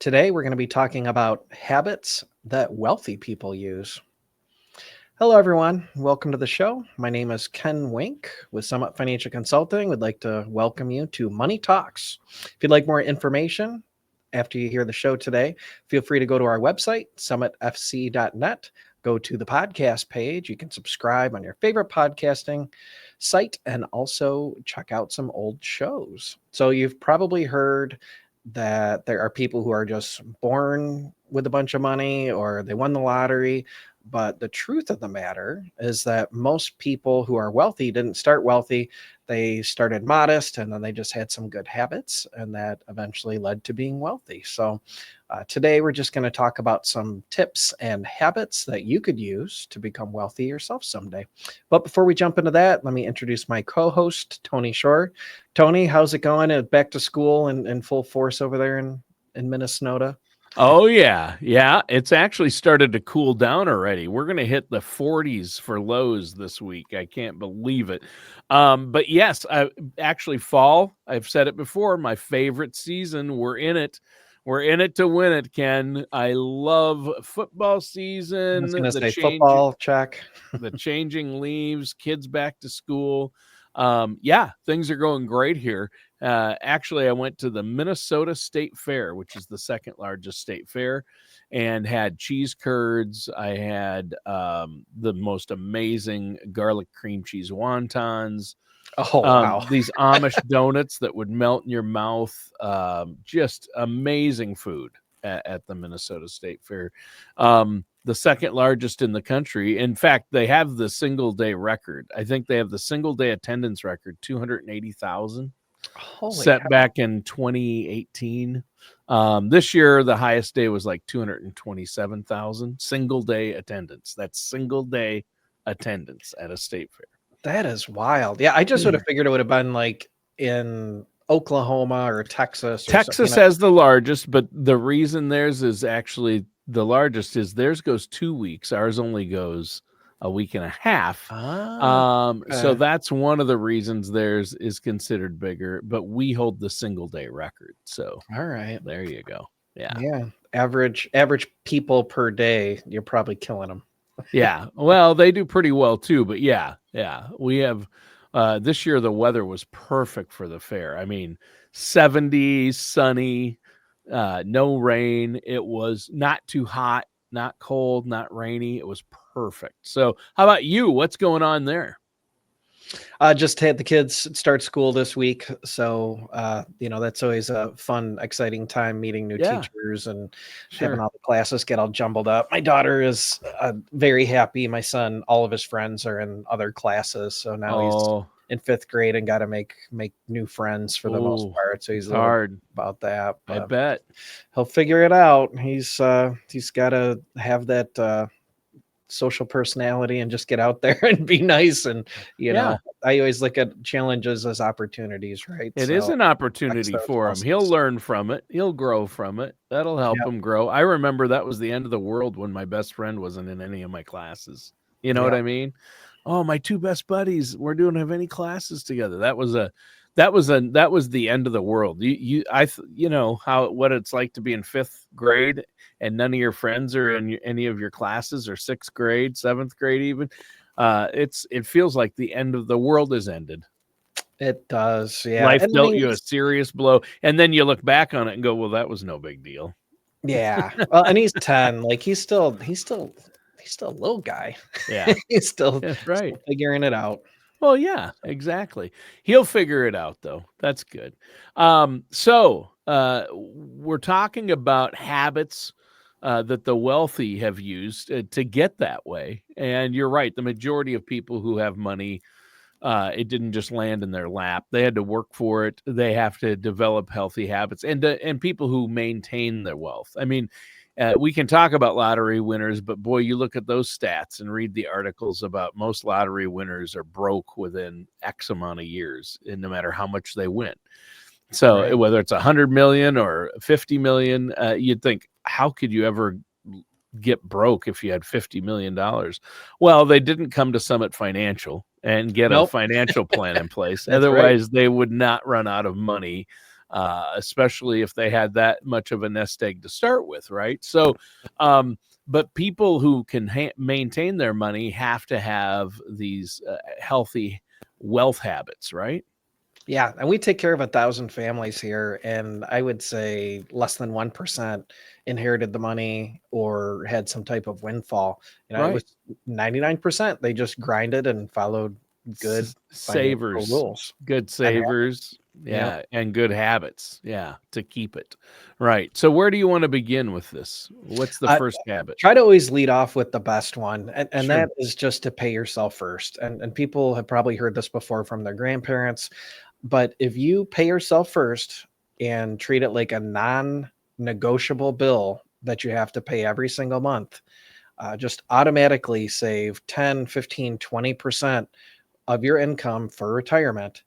Today, we're going to be talking about habits that wealthy people use. Hello, everyone. Welcome to the show. My name is Ken Wink with Summit Financial Consulting. We'd like to welcome you to Money Talks. If you'd like more information after you hear the show today, feel free to go to our website, summitfc.net. Go to the podcast page. You can subscribe on your favorite podcasting site and also check out some old shows. So you've probably heard that there are people who are just born with a bunch of money or they won the lottery. But the truth of the matter is that most people who are wealthy didn't start wealthy. They started modest and then they just had some good habits, and that eventually led to being wealthy. So today we're just going to talk about some tips and habits that you could use to become wealthy yourself someday. But before we jump into that, let me introduce my co-host, Tony Shore. Tony, how's it going? Back to school in full force over there in Minnesota? Oh, yeah. Yeah. It's actually started to cool down already. We're going to hit the 40s for lows this week. I can't believe it. But yes, actually fall, I've said it before, my favorite season. We're in it. We're in it to win it, Ken. I love football season. I was going to say football, check. The changing leaves, kids back to school. Yeah, things are going great here. Actually, I went to the Minnesota State Fair, which is the second largest state fair, and had cheese curds. I had the most amazing garlic cream cheese wontons. Oh, wow. These Amish donuts that would melt in your mouth. Just amazing food at the Minnesota State Fair. The second largest in the country. In fact, they have the single day record. I think they have the single day attendance record, 280,000. Set hell. back in 2018. This year, the highest day was like 227,000 single day attendance. That's single day attendance at a state fair. That is wild. Yeah, I just would have figured it would have been like in Oklahoma or Texas. Texas has the largest, but the reason theirs is actually the largest is theirs goes 2 weeks. Ours only goes a week and a half. So that's one of the reasons theirs is considered bigger, but we hold the single day record. So all right, there you go. Yeah. Yeah. Average people per day, you're probably killing them. Yeah. Well, they do pretty well too, but yeah. We have this year the weather was perfect for the fair. I mean, 70, sunny, no rain. It was not too hot, not cold, not rainy. It was perfect. So how about you? What's going on there? Just had the kids start school this week. So, that's always a fun, exciting time, meeting new teachers and having all the classes get all jumbled up. My daughter is very happy. My son, all of his friends are in other classes. So now he's in 5th grade and got to make new friends for the most part. So he's hard about that. I bet he'll figure it out. He's got to have that social personality and just get out there and be nice. And, I always look at challenges as opportunities, right? It is an opportunity for him. He'll learn from it. He'll grow from it. That'll help him grow. I remember that was the end of the world when my best friend wasn't in any of my classes. You know what I mean? Oh, my 2 best buddies, we don't have any classes together. That was the end of the world. You know what it's like to be in 5th grade and none of your friends are in any of your classes, or 6th grade, 7th grade even. It feels like the end of the world has ended. It does. Yeah. Life dealt you a serious blow. And then you look back on it and go, well, that was no big deal. Yeah. Well, and he's 10. Like he's still a little guy. Yeah. He's still right. Figuring it out. Well, yeah, exactly. He'll figure it out, though. That's good. So we're talking about habits that the wealthy have used to get that way. And you're right. The majority of people who have money, it didn't just land in their lap. They had to work for it. They have to develop healthy habits, and people who maintain their wealth. I mean, we can talk about lottery winners, but boy, you look at those stats and read the articles about most lottery winners are broke within X amount of years, and no matter how much they win. So whether it's 100 million or 50 million, you'd think, how could you ever get broke if you had $50 million? Well, they didn't come to Summit Financial and get a financial plan in place. Otherwise, they would not run out of money especially if they had that much of a nest egg to start with, right? So, but people who can maintain their money have to have these healthy wealth habits, right? Yeah, and we take care of 1,000 families here, and I would say less than 1% inherited the money or had some type of windfall. It Right. was 99%. They just grinded and followed good financial Savers, rules good and habits. savers, Yep. yeah, and good habits, yeah, to keep it. Right. So where do you want to begin with this? What's the Uh, first habit? Try to always lead off with the best one, and Sure. that is just to pay yourself first. And people have probably heard this before from their grandparents, but if you pay yourself first and treat it like a non-negotiable bill that you have to pay every single month, just automatically save 10, 15, 20% of your income for retirement.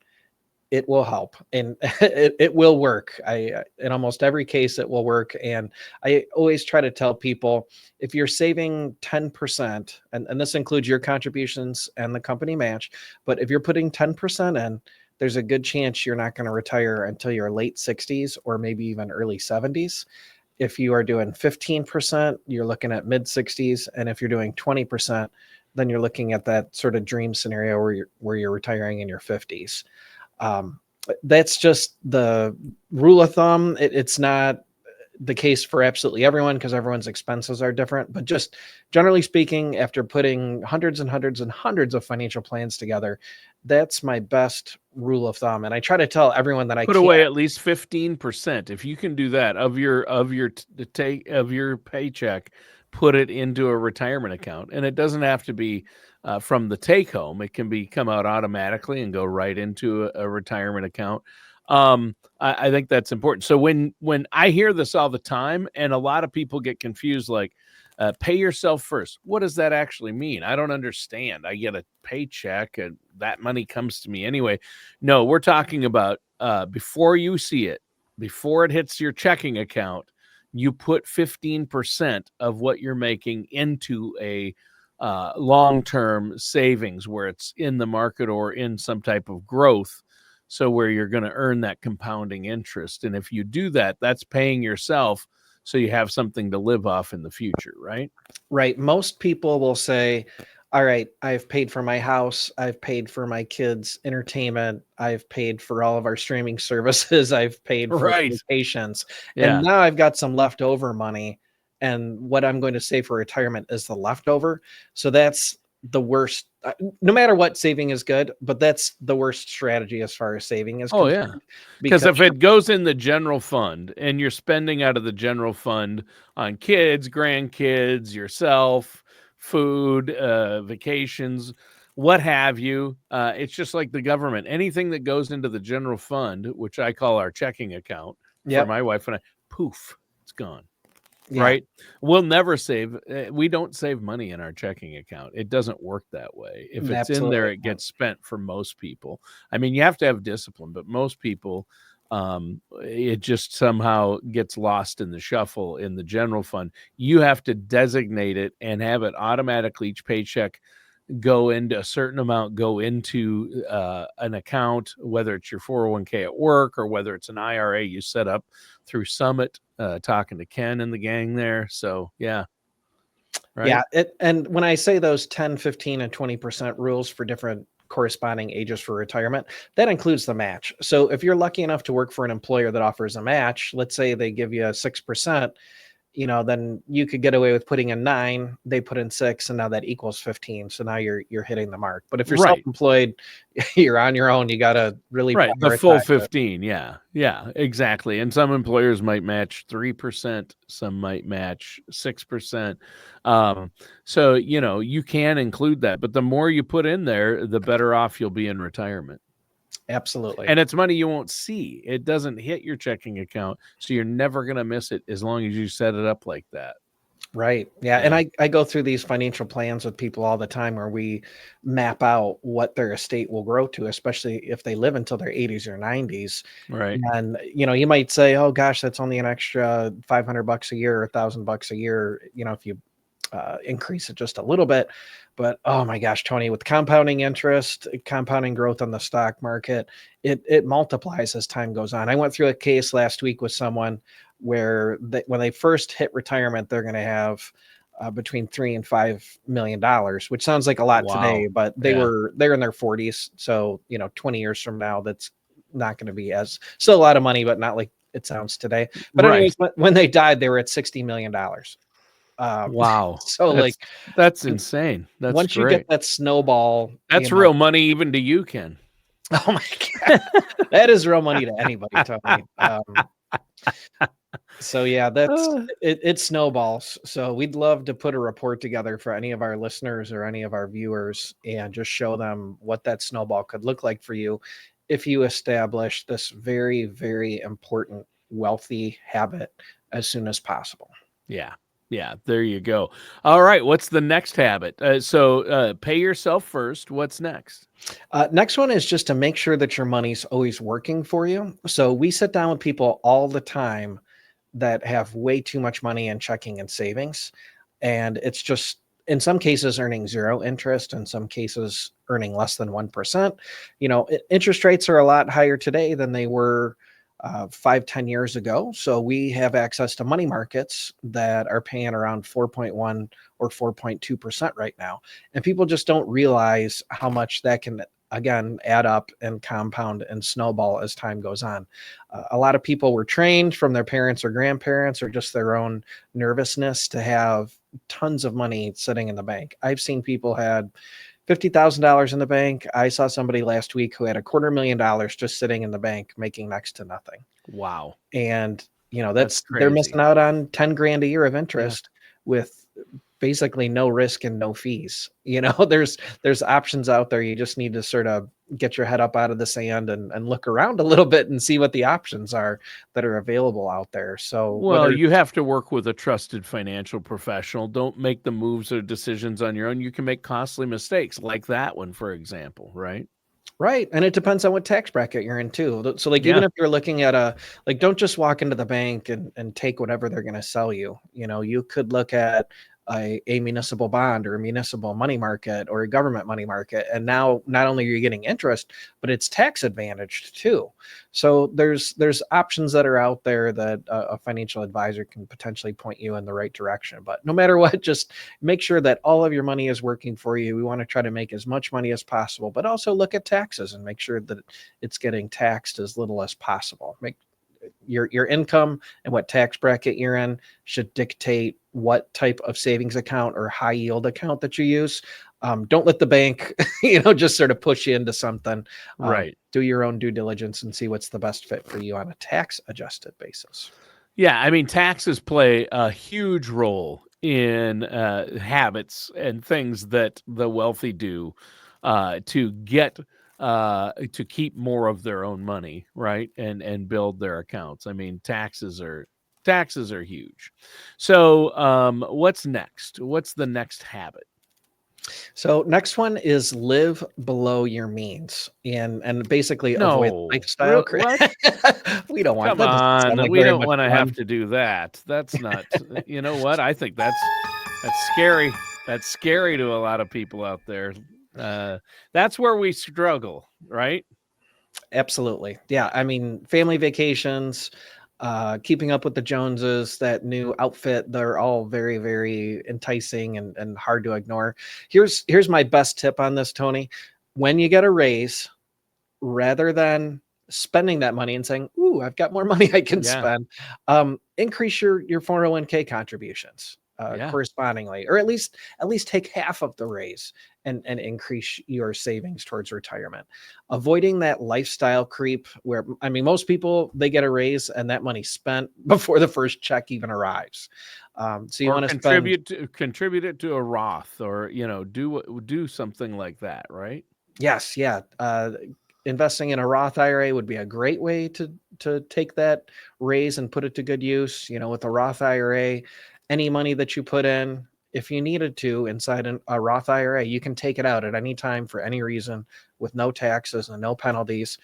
It will help, and it will work. In almost every case, it will work. And I always try to tell people, if you're saving 10%, and this includes your contributions and the company match, but if you're putting 10% in, there's a good chance you're not going to retire until your late 60s or maybe even early 70s. If you are doing 15%, you're looking at mid 60s. And if you're doing 20%, then you're looking at that sort of dream scenario where you're retiring in your 50s. Um, that's just the rule of thumb. It's not the case for absolutely everyone because everyone's expenses are different. But just generally speaking, after putting hundreds and hundreds and hundreds of financial plans together, that's my best rule of thumb. And I try to tell everyone that I Put can. away at least 15%. If you can do that of your paycheck, put it into a retirement account. And it doesn't have to be from the take home. It can come out automatically and go right into a retirement account. I think that's important. So when I hear this all the time, and a lot of people get confused, like pay yourself first. What does that actually mean? I don't understand. I get a paycheck and that money comes to me anyway. No, we're talking about before you see it, before it hits your checking account, you put 15% of what you're making into a long-term savings where it's in the market or in some type of growth. So where you're going to earn that compounding interest. And if you do that, that's paying yourself so you have something to live off in the future, right? Right. Most people will say, all right, I've paid for my house. I've paid for my kids' entertainment. I've paid for all of our streaming services. I've paid for Right. vacations. And Yeah. now I've got some leftover money. And what I'm going to save for retirement is the leftover. So that's the worst. No matter what, saving is good, but that's the worst strategy as far as saving is Oh, yeah. concerned. Because Because if it goes in the general fund and you're spending out of the general fund on kids, grandkids, yourself, food, vacations, what have you, it's just like the government. Anything that goes into the general fund, which I call our checking account for yep. my wife and I, poof, it's gone. Yeah, Right? We'll never save. We don't save money in our checking account. It doesn't work that way. If it's in there, absolutely. it gets spent for most people. I mean, you have to have discipline, but most people, it just somehow gets lost in the shuffle in the general fund. You have to designate it and have it automatically each paycheck go into a certain amount, go into an account, whether it's your 401k at work or whether it's an IRA you set up through Summit, talking to Ken and the gang there. So, yeah, right. Yeah, and when I say those 10, 15, and 20% rules for different corresponding ages for retirement, that includes the match. So if you're lucky enough to work for an employer that offers a match, let's say they give you 6%, then you could get away with putting in 9, they put in 6, and now that equals 15. So now you're hitting the mark. But if you're Right. self-employed, you're on your own. You got to really Right. The full prioritize it. 15. Yeah. Yeah, exactly. And some employers might match 3%, some might match 6%. Um, so, you can include that, but the more you put in there, the better off you'll be in retirement. Absolutely. And it's money you won't see. It doesn't hit your checking account, so you're never going to miss it as long as you set it up like that. Right. Yeah. And Yeah. I go through these financial plans with people all the time where we map out what their estate will grow to, especially if they live until their 80s or 90s. Right. And, you might say, oh gosh, that's only an extra $500 a year or $1,000 a year, if you increase it just a little bit. But oh my gosh, Tony, with compounding interest, compounding growth on the stock market, it multiplies as time goes on. I went through a case last week with someone where when they first hit retirement, they're going to have between $3 and $5 million, which sounds like a lot today, Wow. but Yeah. they're in their 40s. So 20 years from now, that's not going to be as still a lot of money, but not like it sounds today. But Right. anyways, when they died, they were at $60 million. Wow. So like That's insane. That's once you get great. that snowball, That's real money even to you, Ken. oh my God, that is real money to anybody, Tony. So yeah, Uh, it snowballs. So we'd love to put a report together for any of our listeners or any of our viewers and just show them what that snowball could look like for you if you establish this very, very important wealthy habit as soon as possible. yeah. Yeah. There you go. All right. What's the next habit? So pay yourself first. What's next? Next one is just to make sure that your money's always working for you. So we sit down with people all the time that have way too much money in checking and savings. And it's just in some cases earning zero interest, in some cases earning less than 1%. Interest rates are a lot higher today than they were 5-10 years ago. So we have access to money markets that are paying around 4.1 or 4.2% right now. And people just don't realize how much that can again add up and compound and snowball as time goes on. A lot of people were trained from their parents or grandparents or just their own nervousness to have tons of money sitting in the bank. I've seen people had $50,000 in the bank. I saw somebody last week who had $250,000 just sitting in the bank making next to nothing. Wow. And That's they're crazy. missing out on 10 grand a year of Yeah. interest with basically no risk and no fees. There's options out there. You just need to sort of get your head up out of the sand and look around a little bit and see what the options are that are available out there. So Well, you have to work with a trusted financial professional. Don't make the moves or decisions on your own. You can make costly mistakes like that one, for example, right? right. And it depends on what tax bracket you're in too. So like Yeah. even if you're looking at don't just walk into the bank and take whatever they're going to sell you. You could look at a municipal bond or a municipal money market or a government money market. And now not only are you getting interest, but it's tax advantaged too. So there's options that are out there that a financial advisor can potentially point you in the right direction. But no matter what, just make sure that all of your money is working for you. We want to try to make as much money as possible, but also look at taxes and make sure that it's getting taxed as little as possible. Make your income and what tax bracket you're in should dictate what type of savings account or high yield account that you use. Don't let the bank, just sort of push you into something. Right. Do your own due diligence and see what's the best fit for you on a tax adjusted basis. Yeah. I mean, taxes play a huge role in habits and things that the wealthy do to get to keep more of their own money, right? And build their accounts. I mean, taxes are huge. So, what's next? What's the next habit? So next one is live below your means and basically avoid No, lifestyle. what? We don't want Come that. Doesn't sound on, like we very don't much want to have fun. to do that. That's not. You know what? I think that's scary. That's scary to a lot of people out there. That's where we struggle, right? Absolutely. Yeah. I mean, family vacations, keeping up with the Joneses, that new outfit, they're all very, very enticing and hard to ignore. Here's my best tip on this, Tony. When you get a raise, rather than spending that money and saying, "Ooh, I've got more money I can Yeah, spend," increase your 401k contributions yeah, correspondingly, or at least take half of the raise and increase your savings towards retirement. Avoiding that lifestyle creep, where I mean, most people they get a raise and that money's spent before the first check even arrives. So you or want to spend. contribute it to a Roth, or do something like that, right? Yes, yeah. Investing in a Roth IRA would be a great way to take that raise and put it to good use. With a Roth IRA, any money that you put in, if you needed to inside a Roth IRA, you can take it out at any time for any reason with no taxes and no penalties.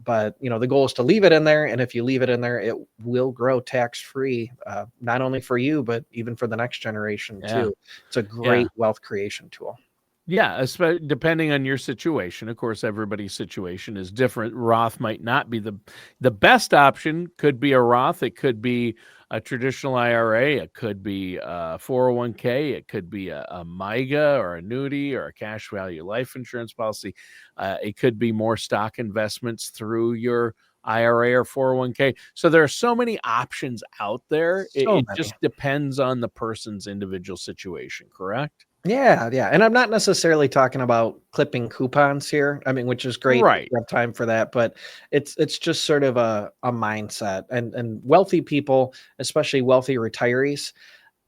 But the goal is to leave it in there, and if you leave it in there, it will grow tax free, not only for you but even for the next generation Yeah, too. It's a yeah. great wealth creation tool. Yeah, depending on your situation. Of course, everybody's situation is different. Roth might not be the best option. Could be a Roth. It could be a traditional IRA. It could be a 401k. It could be a MIGA or annuity or a cash value life insurance policy. It could be more stock investments through your IRA or 401k. So there are so many options out there. So It many. just depends on the person's individual situation, correct? Yeah, yeah. And I'm not necessarily talking about clipping coupons here. I mean, which is great if Right. you have time for that, but it's just sort of a mindset. And wealthy people, especially wealthy retirees,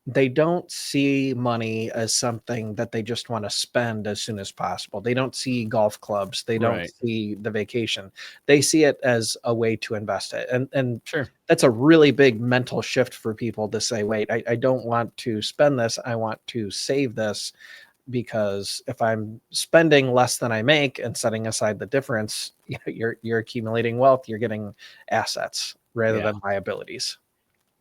they don't see money as something that they just want to spend as soon as possible. They don't see golf clubs. They don't Right. see the vacation. They see it as a way to invest it. And Sure. that's a really big mental shift for people to say, wait, I don't want to spend this. I want to save this, because if I'm spending less than I make and setting aside the difference, you're accumulating wealth. You're getting assets rather Yeah. than liabilities.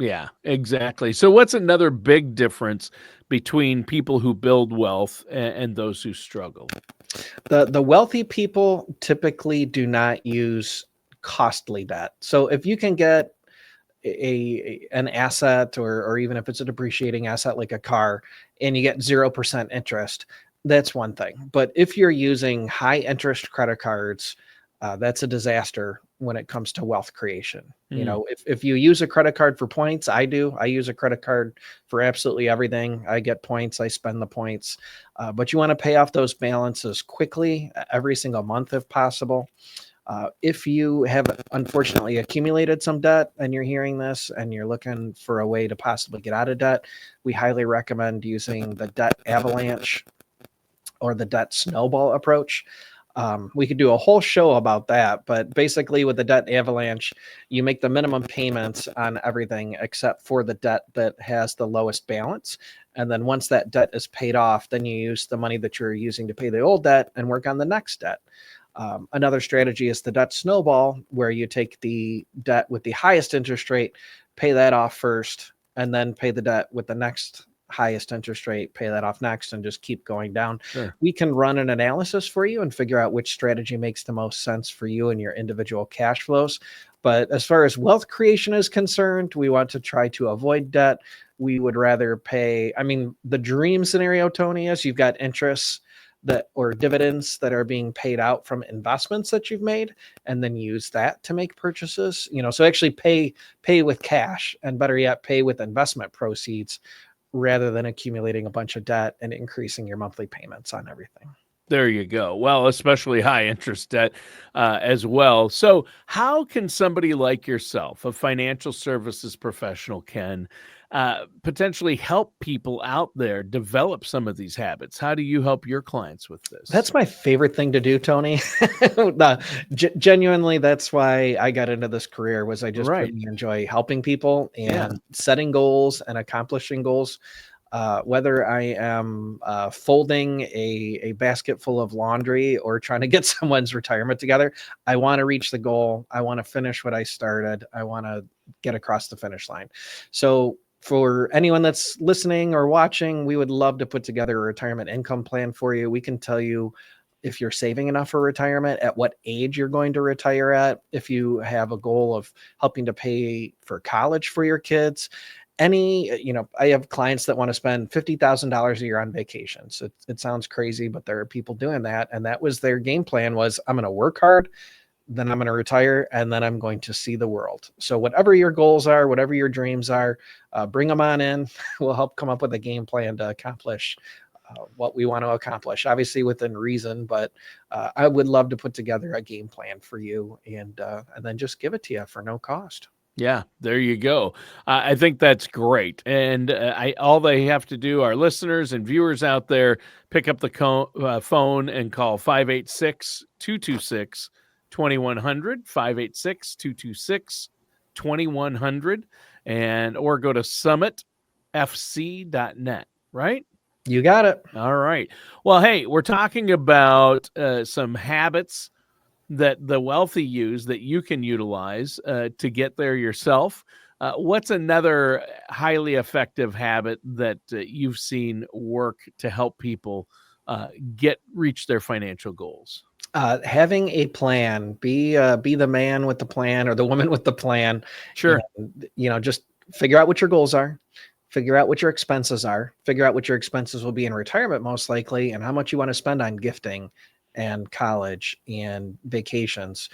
Yeah, exactly. So what's another big difference between people who build wealth and those who struggle? The wealthy people typically do not use costly debt. So if you can get an asset, or even if it's a depreciating asset like a car, and you get 0% interest, that's one thing. But if you're using high interest credit cards, that's a disaster when it comes to wealth creation. Mm, If you use a credit card for points, I use a credit card for absolutely everything. I get points, I spend the points. But you want to pay off those balances quickly, every single month if possible. If you have unfortunately accumulated some debt and you're hearing this and you're looking for a way to possibly get out of debt, we highly recommend using the debt avalanche or the debt snowball approach. We could do a whole show about that, but basically, with the debt avalanche, you make the minimum payments on everything except for the debt that has the lowest balance. And then once that debt is paid off, then you use the money that you're using to pay the old debt and work on the next debt. Another strategy is the debt snowball, where you take the debt with the highest interest rate, pay that off first, and then pay the debt with the next highest interest rate, pay that off next, and just keep going down. sure. We can run an analysis for you and figure out which strategy makes the most sense for you and your individual cash flows. But as far as wealth creation is concerned, we want to try to avoid debt. We would rather pay, I mean, the dream scenario, Tony, is you've got interests that, or dividends that are being paid out from investments that you've made, and then use that to make purchases. So actually pay with cash, and better yet, pay with investment proceeds, rather than accumulating a bunch of debt and increasing your monthly payments on everything. There you go. Well, especially high interest debt as well. So, how can somebody like yourself, a financial services professional, can potentially help people out there develop some of these habits? How do you help your clients with this? That's my favorite thing to do, Tony. Genuinely, that's why I got into this career. Was I just Right. really enjoy helping people Yeah. and setting goals and accomplishing goals. Whether I am folding a basket full of laundry or trying to get someone's retirement together, I want to reach the goal. I want to finish what I started. I want to get across the finish line. So, for anyone that's listening or watching, we would love to put together a retirement income plan for you. We can tell you if you're saving enough for retirement, at what age you're going to retire at, if you have a goal of helping to pay for college for your kids. I have clients that want to spend $50,000 a year on vacations. It sounds crazy, but there are people doing that. And that was their game plan: was, I'm going to work hard, then I'm going to retire, and then I'm going to see the world. So whatever your goals are, whatever your dreams are, bring them on in. We'll help come up with a game plan to accomplish what we want to accomplish, obviously within reason. But I would love to put together a game plan for you, and then just give it to you for no cost. Yeah, there you go. I think that's great. And all they have to do, our listeners and viewers out there, pick up the phone and call 586-226-2100, 586-226-2100, and or go to summitfc.net, right? You got it. All right. Well, hey, we're talking about some habits that the wealthy use that you can utilize to get there yourself. What's another highly effective habit that you've seen work to help people reach their financial goals? Having a plan, be the man with the plan or the woman with the plan. Sure. And, just figure out what your goals are, figure out what your expenses are, figure out what your expenses will be in retirement, most likely, and how much you want to spend on gifting and college and vacations.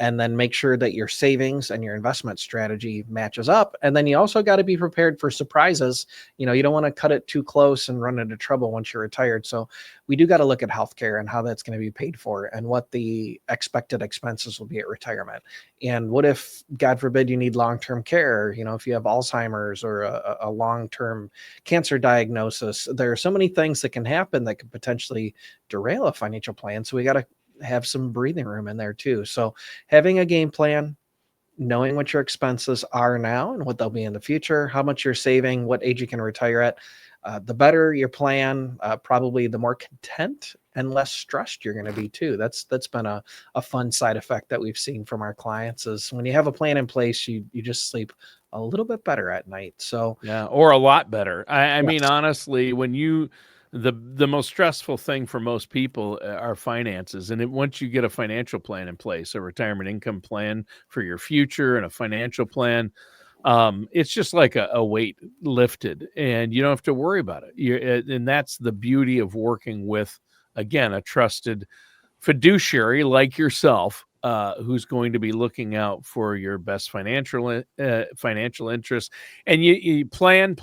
And then make sure that your savings and your investment strategy matches up. And then you also got to be prepared for surprises. You don't want to cut it too close and run into trouble once you're retired. So we do got to look at healthcare and how that's going to be paid for and what the expected expenses will be at retirement. And what if, God forbid, you need long-term care, if you have Alzheimer's or a long-term cancer diagnosis. There are so many things that can happen that could potentially derail a financial plan. So we got to have some breathing room in there too. So having a game plan, knowing what your expenses are now and what they'll be in the future, how much you're saving, what age you can retire at, the better your plan, probably the more content and less stressed you're going to be too. That's been a fun side effect that we've seen from our clients is when you have a plan in place, you just sleep a little bit better at night. So yeah, or a lot better. I mean, yes. honestly, when the most stressful thing for most people are finances. And once you get a financial plan in place, a retirement income plan for your future and a financial plan, it's just like a weight lifted and you don't have to worry about it. And that's the beauty of working with, again, a trusted fiduciary like yourself, who's going to be looking out for your best financial interests, and you plan,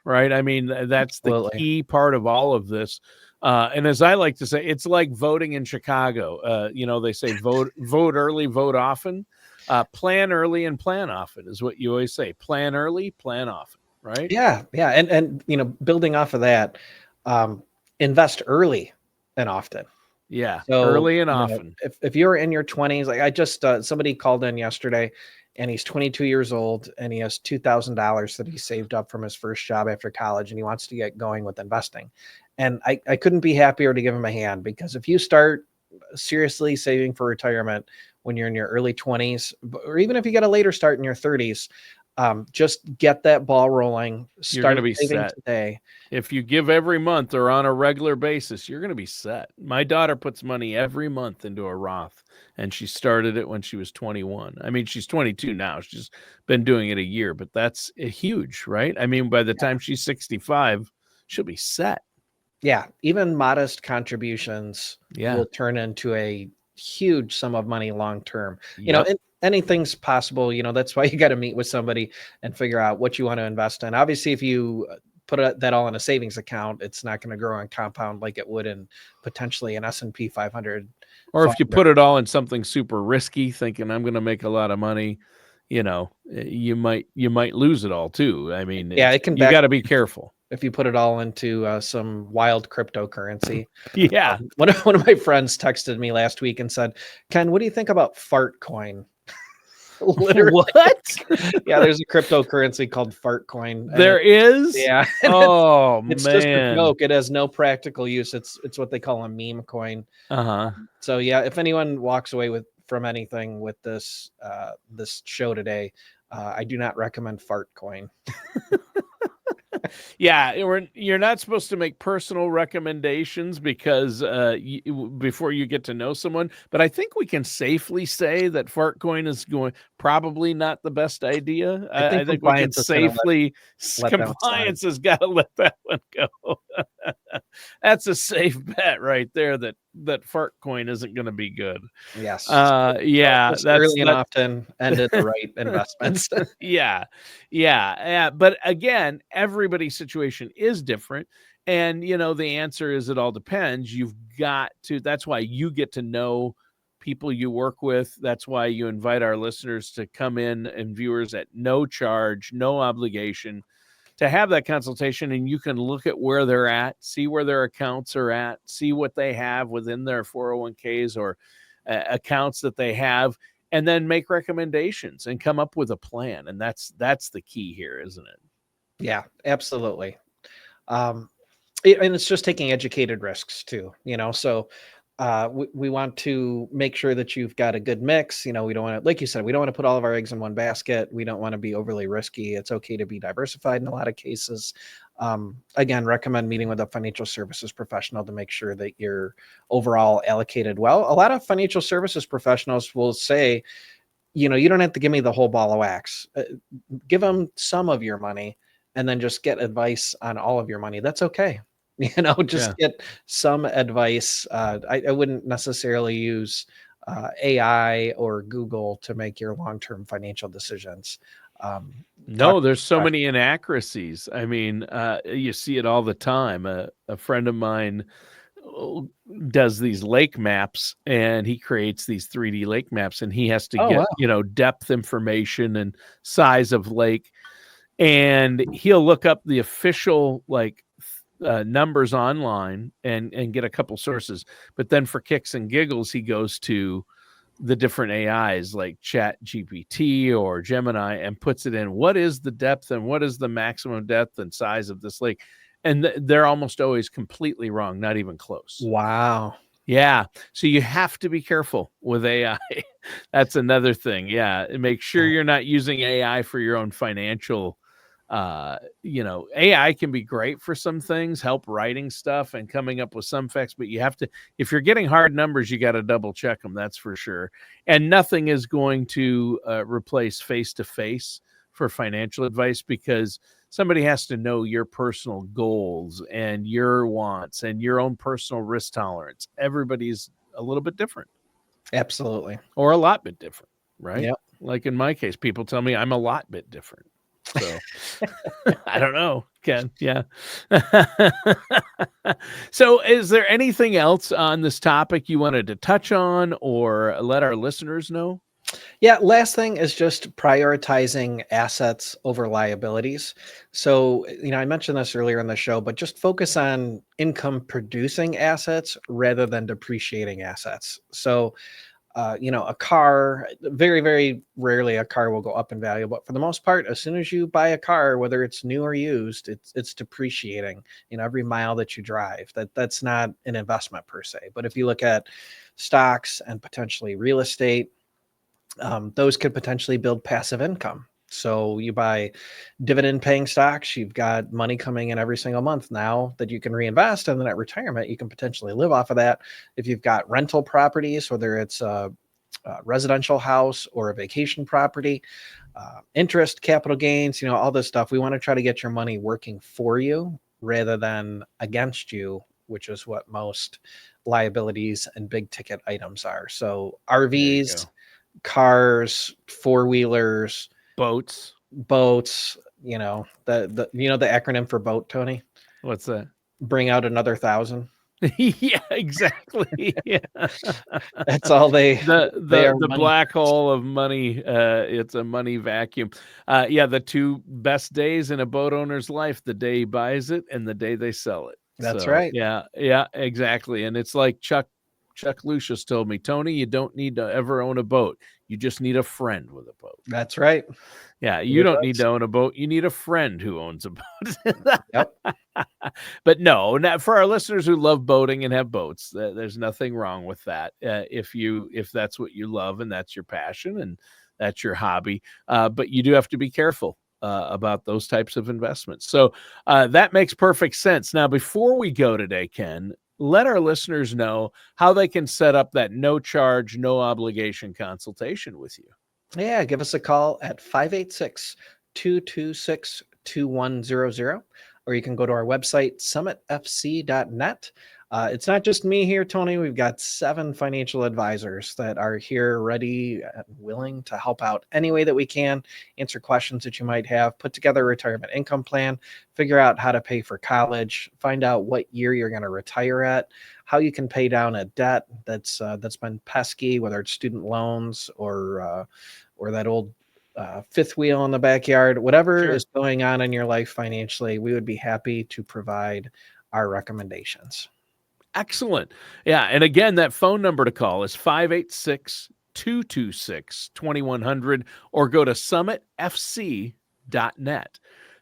right? I mean, that's the Absolutely. key part of all of this. And as I like to say, it's like voting in Chicago. They say vote early, vote often. Plan early and plan often is what you always say. Plan early, plan often, right? Yeah. Yeah. And building off of that, invest early and often. Yeah, So, early and often. if you're in your 20s, like I just, somebody called in yesterday and he's 22 years old and he has $2,000 that he saved up from his first job after college and he wants to get going with investing. And I couldn't be happier to give him a hand because if you start seriously saving for retirement when you're in your early 20s, or even if you get a later start in your 30s, just get that ball rolling, You're going start to be saving set. today. If you give every month or on a regular basis, you're going to be set. My daughter puts money every month into a Roth, and she started it when she was 21. I mean, she's 22 now. She's been doing it a year, but that's huge, right? I mean, by the time she's 65, she'll be set. Yeah, even modest contributions Yeah. will turn into a huge sum of money long term. Yep. Anything's possible. That's why you got to meet with somebody and figure out what you want to invest in. Obviously, if you put that all in a savings account, it's not going to grow and compound like it would in potentially an S&P 500 Or if fund. you put it all in something super risky, thinking I'm going to make a lot of money, you might lose it all too. I mean, Yeah, it can you back got to be careful. if you put it all into some wild cryptocurrency. Yeah. One of my friends texted me last week and said, "Ken, what do you think about fart coin?" Literally. What? Yeah, there's a cryptocurrency called fart coin. There is? Yeah, and Oh, it's just a man. joke. It has no practical use. It's what they call a meme coin. Uh-huh. So yeah, if anyone walks away from anything with this show today, I do not recommend fart coin. Yeah, you're not supposed to make personal recommendations because before you get to know someone. But I think we can safely say that Fartcoin is probably not the best idea. I think I think we can compliance is going to safely let that one slide. compliance has got to let that one go. That's a safe bet right there. That Fartcoin isn't going to be good. Yes. So Yeah, just that's early and often and in the right investments. Yeah. But again, everybody's situation is different. And, the answer is it all depends. You've got to, that's why you get to know people you work with. That's why you invite our listeners to come in and viewers at no charge, no obligation to have that consultation. And you can look at where they're at, see where their accounts are at, see what they have within their 401ks or accounts that they have, and then make recommendations and come up with a plan. And that's the key here, isn't it? Yeah, absolutely. And it's just taking educated risks too, so We want to make sure that you've got a good mix. We don't want to, like you said, we don't want to put all of our eggs in one basket. We don't want to be overly risky. It's okay to be diversified in a lot of cases. Again, recommend meeting with a financial services professional to make sure that you're overall allocated well. A lot of financial services professionals will say, you don't have to give me the whole ball of wax. Give them some of your money and then just get advice on all of your money. That's okay. Just get some advice. I wouldn't necessarily use AI or Google to make your long-term financial decisions. No, there's so many inaccuracies. I mean, you see it all the time. A friend of mine does these lake maps, and he creates these 3D lake maps, and he has to get, depth information and size of lake. And he'll look up the official numbers online and get a couple sources. But then for kicks and giggles, he goes to the different AIs like Chat GPT or Gemini and puts it in. What is the depth and what is the maximum depth and size of this lake? And they're almost always completely wrong, not even close. Wow. Yeah. So you have to be careful with AI. That's another thing. Yeah. Make sure you're not using AI for your own financial. AI can be great for some things, help writing stuff and coming up with some facts, but you have to, if you're getting hard numbers, you got to double check them. That's for sure. And nothing is going to replace face-to-face for financial advice, because somebody has to know your personal goals and your wants and your own personal risk tolerance. Everybody's a little bit different. Absolutely. Or a lot bit different, right? Yep. Like in my case, people tell me I'm a lot bit different. So I don't know, Ken. Yeah. So is there anything else on this topic you wanted to touch on or let our listeners know? Yeah. Last thing is just prioritizing assets over liabilities. So, I mentioned this earlier in the show, but just focus on income producing assets rather than depreciating assets. So, a car, very, very rarely a car will go up in value, but for the most part, as soon as you buy a car, whether it's new or used, it's depreciating, every mile that you drive. That's not an investment per se. But if you look at stocks and potentially real estate, those could potentially build passive income. So you buy dividend paying stocks, you've got money coming in every single month now that you can reinvest. And then at retirement, you can potentially live off of that. If you've got rental properties, whether it's a residential house or a vacation property, interest, capital gains, all this stuff, we want to try to get your money working for you rather than against you, which is what most liabilities and big ticket items are. So RVs, cars, four-wheelers, boats, the acronym for boat, Tony? What's that? Bring out another 1,000. Yeah, exactly. Yeah. That's all the black hole of money. It's a money vacuum. The two best days in a boat owner's life: the day he buys it and the day they sell it. That's right. Yeah, exactly. And it's like Chuck Lucius told me, Tony, you don't need to ever own a boat. You just need a friend with a boat. That's right. Yeah, you don't need to own a boat. You need a friend who owns a boat. Yep. But no, for our listeners who love boating and have boats, there's nothing wrong with that. If that's what you love and that's your passion and that's your hobby, but you do have to be careful about those types of investments. So that makes perfect sense. Now, before we go today, Ken, let our listeners know how they can set up that no charge, no obligation consultation with you. Yeah, give us a call at 586-226-2100, or you can go to our website, summitfc.net. It's not just me here, Tony. We've got 7 financial advisors that are here ready and willing to help out any way that we can, answer questions that you might have, put together a retirement income plan, figure out how to pay for college, find out what year you're going to retire at, how you can pay down a debt that's been pesky, whether it's student loans or that old fifth wheel in the backyard, whatever is going on in your life financially. We would be happy to provide our recommendations. Excellent. Yeah. And again, that phone number to call is 586-226-2100, or go to summitfc.net.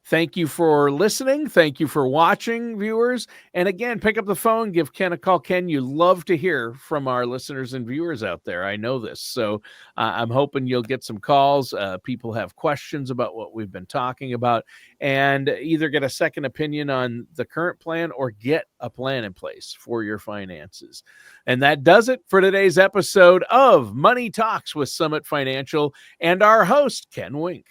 Thank you for listening. Thank you for watching, viewers. And again, pick up the phone, give Ken a call. Ken, you love to hear from our listeners and viewers out there. I know this. So I'm hoping you'll get some calls. People have questions about what we've been talking about, and either get a second opinion on the current plan or get a plan in place for your finances. And that does it for today's episode of Money Talks with Summit Financial and our host, Ken Wink.